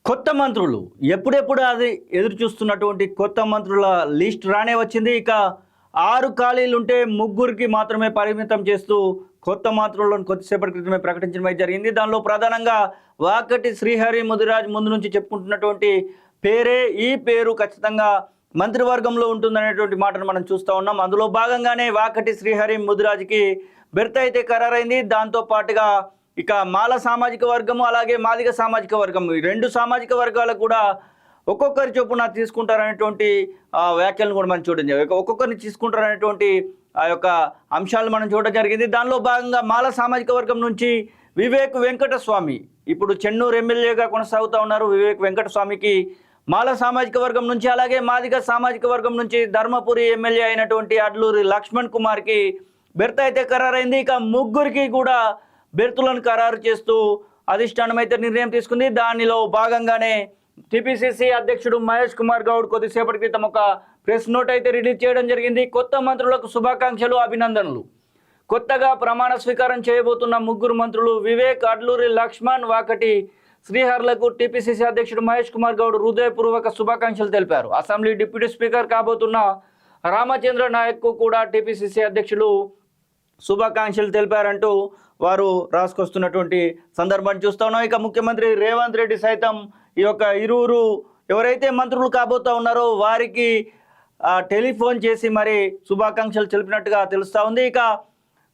కొత్త మంత్రులు ఎప్పుడెప్పుడు అది ఎదురు చూస్తున్నటువంటి కొత్త మంత్రుల లిస్ట్ రానే వచ్చింది. ఇక 6 ఖాళీలుంటే ముగ్గురికి మాత్రమే పరిమితం చేస్తూ కొత్త మంత్రులను కొద్దిసేపటి క్రితమే ప్రకటించడం జరిగింది. దానిలో ప్రధానంగా వాకటి శ్రీహరి ముదిరాజ్ ముందు నుంచి చెప్పుకుంటున్నటువంటి పేరే ఈ పేరు ఖచ్చితంగా మంత్రివర్గంలో ఉంటుందనేటువంటి మాటను మనం చూస్తూ ఉన్నాం. అందులో భాగంగానే వాకటి శ్రీహరి ముదిరాజ్కి బెర్త అయితే ఖరారైంది. దాంతో పాటుగా ఇక మాల సామాజిక వర్గము అలాగే మాదిగ సామాజిక వర్గం ఈ రెండు సామాజిక వర్గాలకు కూడా ఒక్కొక్కరి చొప్పున తీసుకుంటారనేటువంటి వ్యాఖ్యలను కూడా మనం చూడడం జరిగింది. ఒక్కొక్కరిని తీసుకుంటారనేటువంటి ఆ యొక్క అంశాలు మనం చూడడం జరిగింది. దానిలో భాగంగా మాల సామాజిక వర్గం నుంచి వివేక్ వెంకటస్వామి ఇప్పుడు చెన్నూరు ఎమ్మెల్యేగా కొనసాగుతూ ఉన్నారు. వివేక్ వెంకటస్వామికి మాల సామాజిక వర్గం నుంచి అలాగే మాదిగ సామాజిక వర్గం నుంచి ధర్మపురి ఎమ్మెల్యే అయినటువంటి అడ్లూరి లక్ష్మణ్ కుమార్కి బెర్త అయితే ఖరారైంది. ఇక ముగ్గురికి కూడా బెర్తులను ఖరారు చేస్తూ అధిష్టానం అయితే నిర్ణయం తీసుకుంది. దానిలో భాగంగానే టీపీసీసీ అధ్యక్షుడు మహేష్ కుమార్ గౌడ్ కొద్దిసేపటి క్రితం ఒక ప్రెస్ నోట్ అయితే రిలీజ్ చేయడం జరిగింది. కొత్త మంత్రులకు శుభాకాంక్షలు, అభినందనలు. కొత్తగా ప్రమాణ స్వీకారం చేయబోతున్న ముగ్గురు మంత్రులు వివేక్, అడ్లూరి లక్ష్మణ్, వాకటి శ్రీహర్లకు టీపీసీసీ అధ్యక్షుడు మహేష్ కుమార్ గౌడ్ హృదయపూర్వక శుభాకాంక్షలు తెలిపారు. అసెంబ్లీ డిప్యూటీ స్పీకర్ కాబోతున్న రామచంద్ర నాయక్కు కూడా టీపీసీసీ అధ్యక్షులు శుభాకాంక్షలు తెలిపారంటూ వారు రాసుకొస్తున్నటువంటి సందర్భాన్ని చూస్తూ ఉన్నాం. ఇక ముఖ్యమంత్రి రేవంత్ రెడ్డి సైతం ఈ యొక్క ఇరువురు ఎవరైతే మంత్రులు కాబోతూ ఉన్నారో వారికి టెలిఫోన్ చేసి మరి శుభాకాంక్షలు తెలిపినట్టుగా తెలుస్తూ ఉంది. ఇక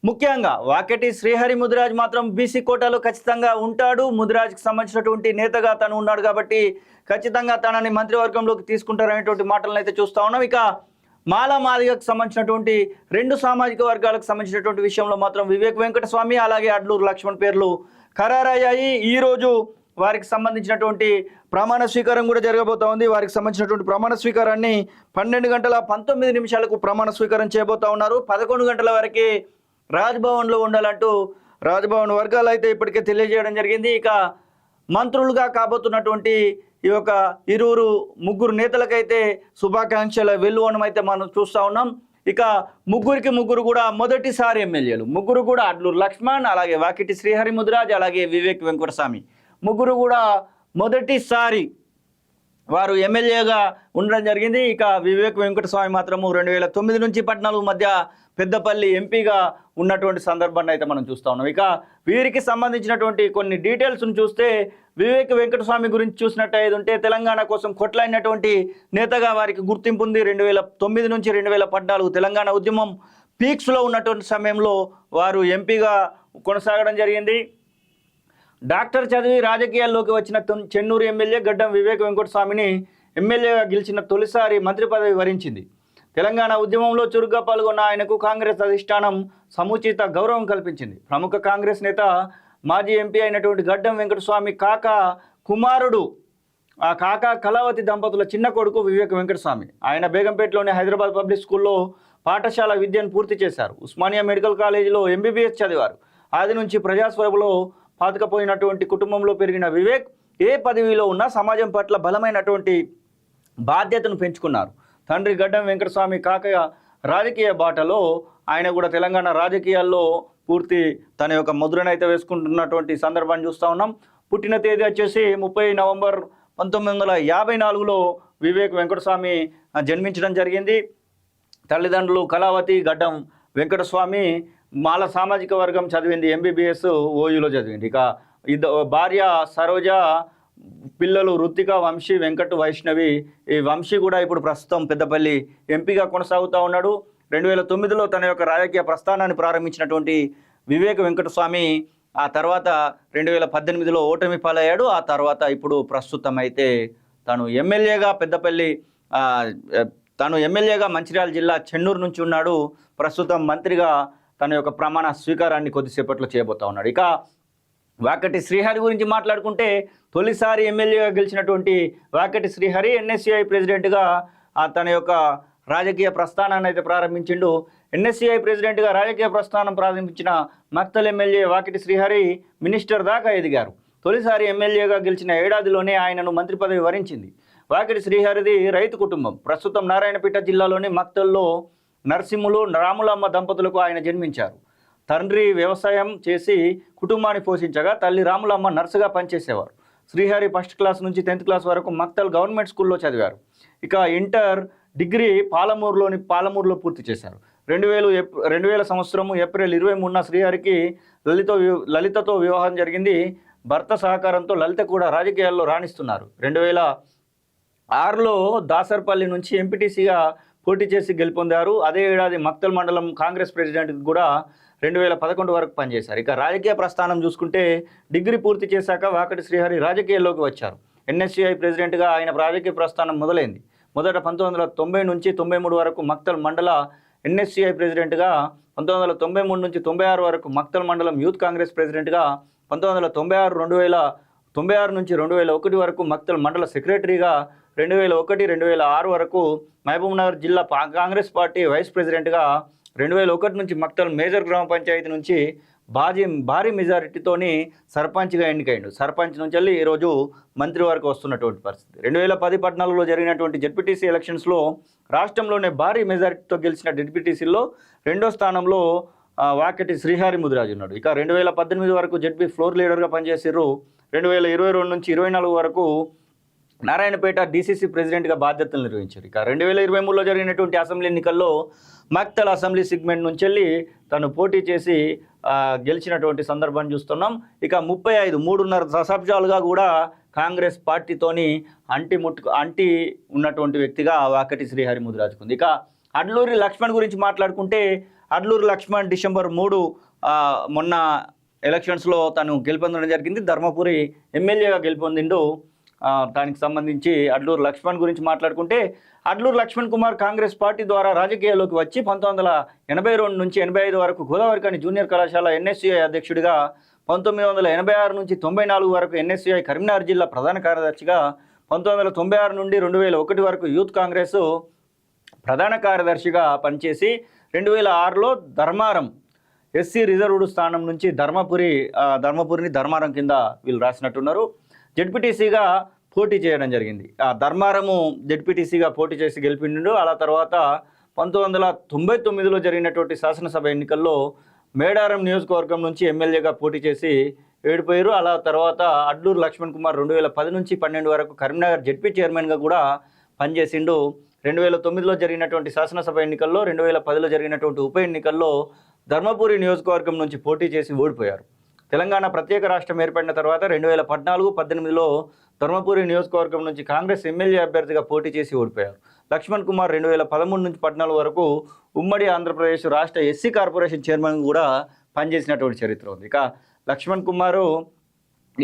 ముఖ్యంగా వాకటి శ్రీహరి ముదిరాజ్ మాత్రం బీసీ కోటాలో ఖచ్చితంగా ఉంటాడు. ముదిరాజ్కి సంబంధించినటువంటి నేతగా తను ఉన్నాడు కాబట్టి ఖచ్చితంగా తనని మంత్రివర్గంలోకి తీసుకుంటారనేటువంటి మాటలను అయితే చూస్తూ ఉన్నాం. ఇక మాదిగకు సంబంధించినటువంటి రెండు సామాజిక వర్గాలకు సంబంధించినటువంటి విషయంలో మాత్రం వివేక్ వెంకటస్వామి అలాగే అడ్లూరు లక్ష్మణ్ పేర్లు ఖరారయ్యాయి. ఈరోజు వారికి సంబంధించినటువంటి ప్రమాణ స్వీకారం కూడా జరగబోతా ఉంది. వారికి సంబంధించినటువంటి ప్రమాణ స్వీకారాన్ని 12:19 ప్రమాణ స్వీకారం చేయబోతా ఉన్నారు. 11 గంటల వరకే రాజ్భవన్లో ఉండాలంటూ రాజ్భవన్ వర్గాలు అయితే ఇప్పటికే తెలియజేయడం జరిగింది. ఇక మంత్రులుగా కాబోతున్నటువంటి ఈ యొక్క ముగ్గురు నేతలకైతే శుభాకాంక్షల వెల్లువనం అయితే మనం చూస్తూ ఉన్నాం. ఇక ముగ్గురు కూడా మొదటిసారి ఎమ్మెల్యేలు. ముగ్గురు కూడా అడ్లూరు లక్ష్మణ్ అలాగే వాకిటి శ్రీహరి ముదిరాజ్ అలాగే వివేక్ వెంకటస్వామి ముగ్గురు కూడా మొదటిసారి వారు ఎమ్మెల్యేగా ఉండడం జరిగింది. ఇక వివేక్ వెంకటస్వామి మాత్రము 2009 నుంచి 14 మధ్య పెద్దపల్లి ఎంపీగా ఉన్నటువంటి సందర్భాన్ని అయితే మనం చూస్తూ ఉన్నాం. ఇక వీరికి సంబంధించినటువంటి కొన్ని డీటెయిల్స్ను చూస్తే వివేక్ వెంకటస్వామి గురించి చూసినట్టయితే ఉంటే తెలంగాణ కోసం కొట్లాడినటువంటి నేతగా వారికి గుర్తింపు ఉంది. 2009 నుంచి 2014 తెలంగాణ ఉద్యమం పీక్స్లో ఉన్నటువంటి సమయంలో వారు ఎంపీగా కొనసాగడం జరిగింది. డాక్టర్ చదివి రాజకీయాల్లోకి వచ్చిన చెన్నూరు ఎమ్మెల్యే గడ్డం వివేక్ వెంకటస్వామిని ఎమ్మెల్యేగా గెలిచిన తొలిసారి మంత్రి పదవి వరించింది. తెలంగాణ ఉద్యమంలో చురుగ్గా పాల్గొన్న ఆయనకు కాంగ్రెస్ అధిష్టానం సముచిత గౌరవం కల్పించింది. ప్రముఖ కాంగ్రెస్ నేత మాజీ ఎంపీ అయినటువంటి గడ్డం వెంకటస్వామి కుమారుడు ఆ కళావతి దంపతుల చిన్న కొడుకు వివేక్ వెంకటస్వామి. ఆయన బేగంపేటలోని హైదరాబాద్ పబ్లిక్ స్కూల్లో పాఠశాల విద్యను పూర్తి చేశారు. ఉస్మానియా మెడికల్ కాలేజీలో ఎంబీబీఎస్ చదివారు. ఆది నుంచి ప్రజాస్వరంలో పాతుకపోయినటువంటి కుటుంబంలో పెరిగిన వివేక్ ఏ పదవిలో ఉన్నా సమాజం పట్ల బలమైనటువంటి బాధ్యతను పెంచుకున్నారు. తండ్రి గడ్డం వెంకటస్వామి రాజకీయ బాటలో ఆయన కూడా తెలంగాణ రాజకీయాల్లో పూర్తి తన యొక్క ముద్రను అయితే వేసుకుంటున్నటువంటి సందర్భాన్ని చూస్తూ ఉన్నాం. పుట్టిన తేదీ వచ్చేసి 30 నవంబర్ 1954లో వివేక్ వెంకటస్వామి జన్మించడం జరిగింది. తల్లిదండ్రులు కళావతి, గడ్డం వెంకటస్వామి మాల సామాజిక వర్గం చదివింది, ఎంబీబీఎస్ ఓయూలో చదివింది. ఇక భార్య సరోజ, పిల్లలు రుత్తిక, వంశీ, వెంకట్, వైష్ణవి. ఈ వంశీ కూడా ఇప్పుడు ప్రస్తుతం పెద్దపల్లి ఎంపీగా కొనసాగుతూ ఉన్నాడు. 2009లో తన యొక్క రాజకీయ ప్రస్థానాన్ని ప్రారంభించినటువంటి వివేక్ వెంకటస్వామి ఆ తర్వాత 2018లో ఓటమి పాలయ్యాడు. ఆ తర్వాత ఇప్పుడు ప్రస్తుతం అయితే తను ఎమ్మెల్యేగా మంచిర్యాల జిల్లా చెన్నూరు నుంచి ఉన్నాడు. ప్రస్తుతం మంత్రిగా తన యొక్క ప్రమాణ స్వీకారాన్ని కొద్దిసేపట్లో చేయబోతా ఉన్నాడు. ఇక వాకటి శ్రీహరి గురించి మాట్లాడుకుంటే తొలిసారి ఎమ్మెల్యేగా గెలిచినటువంటి వాకటి శ్రీహరి ఎన్ఎస్సిఐ ప్రెసిడెంట్గా తన యొక్క రాజకీయ ప్రస్థానాన్ని అయితే ప్రారంభించిండు. ఎన్ఎస్సిఐ ప్రెసిడెంట్గా రాజకీయ ప్రస్థానం ప్రారంభించిన మక్తల్ ఎమ్మెల్యే వాకటి శ్రీహరి మినిస్టర్ దాకా ఎదిగారు. తొలిసారి ఎమ్మెల్యేగా గెలిచిన ఏడాదిలోనే ఆయనను మంత్రి పదవి వరించింది. వాకటి శ్రీహరిది రైతు కుటుంబం. ప్రస్తుతం నారాయణపేట జిల్లాలోని మక్తల్లో నరసింహులు, రాములమ్మ దంపతులకు ఆయన జన్మించారు. తండ్రి వ్యవసాయం చేసి కుటుంబాన్ని పోషించగా తల్లి రాములమ్మ నర్సుగా పనిచేసేవారు. శ్రీహరి ఫస్ట్ క్లాస్ నుంచి 10th క్లాస్ వరకు మక్తల్ గవర్నమెంట్ స్కూల్లో చదివారు. ఇక ఇంటర్ డిగ్రీ పాలమూరులో పూర్తి చేశారు. 2000 సంవత్సరము ఏప్రిల్ 23న శ్రీహరికి లలితతో వివాహం జరిగింది. భర్త సహకారంతో లలిత కూడా రాజకీయాల్లో రాణిస్తున్నారు. 2006లో దాసర్పల్లి నుంచి ఎంపీటీసీగా పోటీ చేసి గెలుపొందారు. అదే ఏడాది మక్తల్ మండలం కాంగ్రెస్ ప్రెసిడెంట్కి కూడా 2011 వరకు పనిచేశారు. ఇక రాజకీయ ప్రస్థానం చూసుకుంటే డిగ్రీ పూర్తి చేశాక వాకటి శ్రీహరి రాజకీయాల్లోకి వచ్చారు. ఎన్ఎస్యుఐ ప్రెసిడెంట్గా ఆయన రాజకీయ ప్రస్థానం మొదలైంది. మొదట 1990 నుంచి 93 వరకు మక్తల్ మండల ఎన్ఎస్యుఐ ప్రెసిడెంట్గా, 1993 నుంచి 96 వరకు మక్తల్ మండలం యూత్ కాంగ్రెస్ ప్రెసిడెంట్గా, 1996 నుంచి 2001 వరకు మక్తల్ మండల సెక్రటరీగా, 2001-2006 వరకు మహబూబ్నగర్ జిల్లా కాంగ్రెస్ పార్టీ వైస్ ప్రెసిడెంట్గా, 2001 నుంచి మక్తల్ మేజర్ గ్రామ పంచాయతీ నుంచి భారీ మెజారిటీతోని సర్పంచ్గా ఎన్నికైండు. సర్పంచ్ నుంచి వెళ్ళి ఈరోజు మంత్రి వరకు వస్తున్నటువంటి పరిస్థితి. 2010-14లో జరిగినటువంటి జెడ్పీటీసీ ఎలక్షన్స్లో రాష్ట్రంలోనే భారీ మెజారిటీతో గెలిచిన జెడ్పీటీసీలో 2వ స్థానంలో వాకటి శ్రీహరి ముదిరాజు ఉన్నాడు. ఇక 2018 వరకు జెడ్పీ ఫ్లోర్ లీడర్గా పనిచేసారు. 2022 నుంచి 24 వరకు నారాయణపేట డీసీసీ ప్రెసిడెంట్గా బాధ్యతలు నిర్వహించారు. ఇక 2023లో జరిగినటువంటి అసెంబ్లీ ఎన్నికల్లో మక్తల్ అసెంబ్లీ సెగ్మెంట్ నుంచి వెళ్ళి తను పోటీ చేసి గెలిచినటువంటి సందర్భాన్ని చూస్తున్నాం. ఇక 3.5 దశాబ్దాలుగా కూడా కాంగ్రెస్ పార్టీతోని అంటి ఉన్నటువంటి వ్యక్తిగా వాకటి శ్రీహరి ముదిరాజుకుంది. ఇక అడ్లూరి లక్ష్మణ్ గురించి మాట్లాడుకుంటే, అడ్లూరి లక్ష్మణ్ డిసెంబర్ 3 మొన్న ఎలక్షన్స్లో తను గెలుపొందడం జరిగింది. ధర్మపురి ఎమ్మెల్యేగా గెలుపొందిండు. దానికి సంబంధించి అడ్లూరు లక్ష్మణ్ గురించి మాట్లాడుకుంటే, అడ్లూరు లక్ష్మణ్ కుమార్ కాంగ్రెస్ పార్టీ ద్వారా రాజకీయాల్లోకి వచ్చి 1982 నుంచి 85 వరకు గోదావరిఖని జూనియర్ కళాశాల ఎన్ఎస్యుఐ అధ్యక్షుడిగా, 1986 నుంచి 94 వరకు ఎన్ఎస్యుఐ కరీంనగర్ జిల్లా ప్రధాన కార్యదర్శిగా, 1996 నుండి 2001 వరకు యూత్ కాంగ్రెస్ ప్రధాన కార్యదర్శిగా పనిచేసి 2006లో ధర్మారం ఎస్సీ రిజర్వ్డ్ స్థానం నుంచి ధర్మపురిని ధర్మారం కింద వీళ్ళు రాసినట్టున్నారు. జెడ్పీటీసీగా పోటీ చేయడం జరిగింది. ధర్మారము జెడ్పీటీసీగా పోటీ చేసి గెలిపిండు. అలా తర్వాత 1999లో జరిగినటువంటి శాసనసభ ఎన్నికల్లో మేడారం నియోజకవర్గం నుంచి ఎమ్మెల్యేగా పోటీ చేసి ఓడిపోయారు. అలా తర్వాత అడ్లూరు లక్ష్మణ్ కుమార్ 2010 నుంచి 12 వరకు కరీంనగర్ జెడ్పీ చైర్మన్గా కూడా పనిచేసిండు. 2009లో జరిగినటువంటి శాసనసభ ఎన్నికల్లో, 2010లో జరిగినటువంటి ఉప ఎన్నికల్లో ధర్మపురి నియోజకవర్గం నుంచి పోటీ చేసి ఓడిపోయారు. తెలంగాణ ప్రత్యేక రాష్ట్రం ఏర్పడిన తర్వాత 2014-18లో ధర్మపురి నియోజకవర్గం నుంచి కాంగ్రెస్ ఎమ్మెల్యే అభ్యర్థిగా పోటీ చేసి ఓడిపోయారు. లక్ష్మణ్ కుమార్ 2013 నుంచి 14 వరకు ఉమ్మడి ఆంధ్రప్రదేశ్ రాష్ట్ర ఎస్సీ కార్పొరేషన్ చైర్మన్ కూడా పనిచేసినటువంటి చరిత్ర ఉంది. ఇక లక్ష్మణ్ కుమారు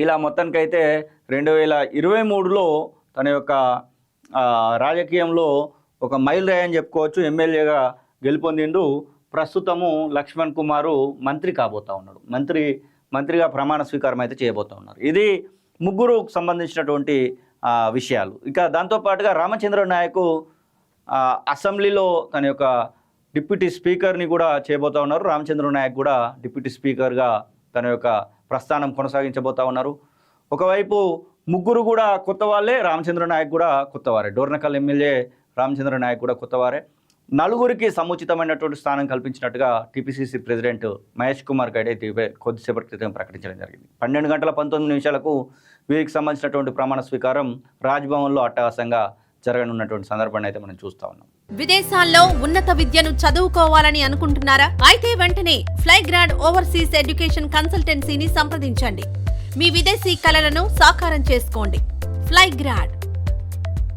ఇలా మొత్తానికైతే 2023లో తన యొక్క రాజకీయంలో ఒక మైలురాయి అని చెప్పుకోవచ్చు. ఎమ్మెల్యేగా గెలుపొందిండు. ప్రస్తుతము లక్ష్మణ్ కుమారు మంత్రి కాబోతా ఉన్నాడు. మంత్రిగా ప్రమాణ స్వీకారం అయితే చేయబోతూ ఉన్నారు. ఇది ముగ్గురుకు సంబంధించినటువంటి విషయాలు. ఇక దాంతోపాటుగా రామచంద్ర నాయక్ అసెంబ్లీలో తన యొక్క డిప్యూటీ స్పీకర్ని కూడా చేయబోతూ ఉన్నారు. రామచంద్ర నాయక్ కూడా డిప్యూటీ స్పీకర్గా తన యొక్క ప్రస్థానం కొనసాగించబోతూ ఉన్నారు. ఒకవైపు ముగ్గురు కూడా కొత్త వాళ్ళే, రామచంద్ర నాయక్ కూడా కొత్తవారే. డోర్నకల్ ఎమ్మెల్యే రామచంద్ర నాయక్ కూడా కొత్తవారే. నలుగురికి సముచితమైనటువంటి స్థానం కల్పించినట్టుగా టీపీసీసీ ప్రెసిడెంట్ మహేష్ కుమార్ గౌడ్ అయితే కొద్దిసేపటి క్రితం ప్రకటించడం జరిగింది. 12:19 వీరికి సంబంధించినటువంటి ప్రమాణ స్వీకారం రాజ్భవన్లో అట్టహాసంగా జరగనున్నటువంటి సందర్భాన్ని అయితే మనం చూస్తా ఉన్నాం. విదేశాల్లో ఉన్నత విద్యను చదువుకోవాలని అనుకుంటున్నారా? అయితే వెంటనే ఫ్లైగ్రాడ్ ఓవర్సీస్ ఎడ్యుకేషన్ కన్సల్టెన్సీని సంప్రదించండి. మీ విదేశీ కలలను సాకారం చేసుకోండి. ఫ్లైగ్రాడ్